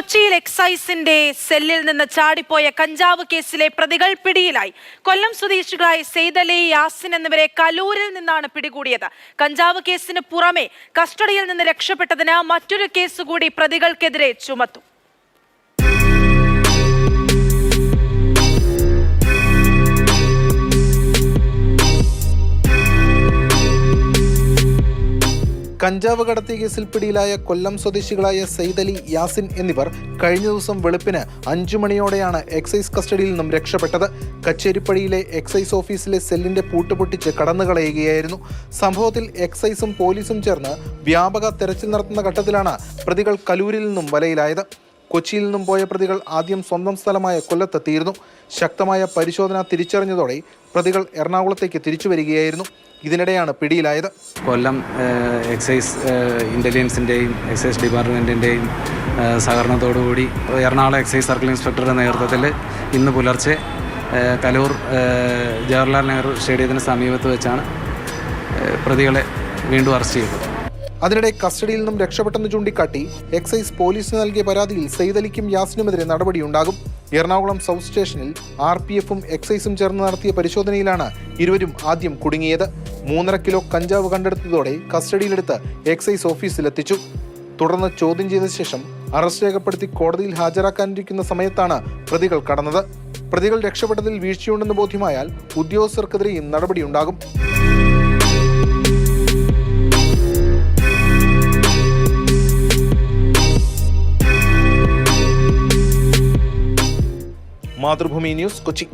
കൊച്ചിയിൽ എക്സൈസിന്റെ സെല്ലിൽ നിന്ന് ചാടിപ്പോയ കഞ്ചാവ് കേസിലെ പ്രതികൾ പിടിയിലായി. കൊല്ലം സ്വദേശികളായ സെയ്ദലി, യാസിൻ എന്നിവരെ കലൂരിൽ നിന്നാണ് പിടികൂടിയത്. കഞ്ചാവ് കേസിന് പുറമെ കസ്റ്റഡിയിൽ നിന്ന് രക്ഷപ്പെട്ടതിന് മറ്റൊരു കേസ് കൂടി പ്രതികൾക്കെതിരെ ചുമത്തും. കഞ്ചാവ് കടത്തിയ കേസിൽ പിടിയിലായ കൊല്ലം സ്വദേശികളായ സെയ്ദലി, യാസിൻ എന്നിവർ കഴിഞ്ഞ ദിവസം വെളുപ്പിന് 5 മണിയോടെയാണ് എക്സൈസ് കസ്റ്റഡിയിൽ നിന്നും രക്ഷപ്പെട്ടത്. കച്ചേരിപ്പടിയിലെ എക്സൈസ് ഓഫീസിലെ സെല്ലിന്റെ പൂട്ട് പൊട്ടിച്ച് കടന്നുകളയുകയായിരുന്നു. സംഭവത്തിൽ എക്സൈസും പോലീസും ചേർന്ന് വ്യാപക തെരച്ചിൽ നടത്തുന്ന ഘട്ടത്തിലാണ് പ്രതികൾ കലൂരിൽ നിന്നും വലയിലായത്. കൊച്ചിയിൽ നിന്നും പോയ പ്രതികൾ ആദ്യം സ്വന്തം സ്ഥലമായ കൊല്ലത്തെത്തിയിരുന്നു. ശക്തമായ പരിശോധന തിരിച്ചറിഞ്ഞതോടെ പ്രതികൾ എറണാകുളത്തേക്ക് തിരിച്ചു വരികയായിരുന്നു. ഇതിനിടെയാണ് പിടിയിലായത്. കൊല്ലം എക്സൈസ് ഇൻ്റലിജൻസിൻ്റെയും എക്സൈസ് ഡിപ്പാർട്ട്മെൻറ്റിൻ്റെയും സഹകരണത്തോടുകൂടി എറണാകുളം എക്സൈസ് സർക്കിൾ ഇൻസ്പെക്ടറുടെ നേതൃത്വത്തിൽ ഇന്ന് പുലർച്ചെ കലൂർ ജവഹർലാൽ നെഹ്റു സ്റ്റേഡിയത്തിന് സമീപത്ത് വെച്ചാണ് പ്രതികളെ വീണ്ടും അറസ്റ്റ് ചെയ്തത്. അതിനിടെ കസ്റ്റഡിയിൽ നിന്നും രക്ഷപ്പെട്ടെന്ന് ചൂണ്ടിക്കാട്ടി എക്സൈസ് പോലീസിന് നൽകിയ പരാതിയിൽ സെയ്ദലിക്കും യാസിനുമെതിരെ നടപടിയുണ്ടാകും. എറണാകുളം സൗത്ത് സ്റ്റേഷനിൽ RPFും എക്സൈസും ചേർന്ന് നടത്തിയ പരിശോധനയിലാണ് ഇരുവരും ആദ്യം കുടുങ്ങിയത്. 3.5 കിലോ കഞ്ചാവ് കണ്ടെടുത്തതോടെ കസ്റ്റഡിയിലെടുത്ത് എക്സൈസ് ഓഫീസിലെത്തിച്ചു. തുടർന്ന് ചോദ്യം ചെയ്ത ശേഷം അറസ്റ്റ് രേഖപ്പെടുത്തി കോടതിയിൽ ഹാജരാക്കാനിരിക്കുന്ന സമയത്താണ് പ്രതികൾ കടന്നത്. പ്രതികൾ രക്ഷപ്പെട്ടതിൽ വീഴ്ചയുണ്ടെന്ന് ബോധ്യമായാൽ ഉദ്യോഗസ്ഥർക്കെതിരെയും നടപടിയുണ്ടാകും. മാതൃഭൂമി ന്യൂസ്, കൊച്ചി.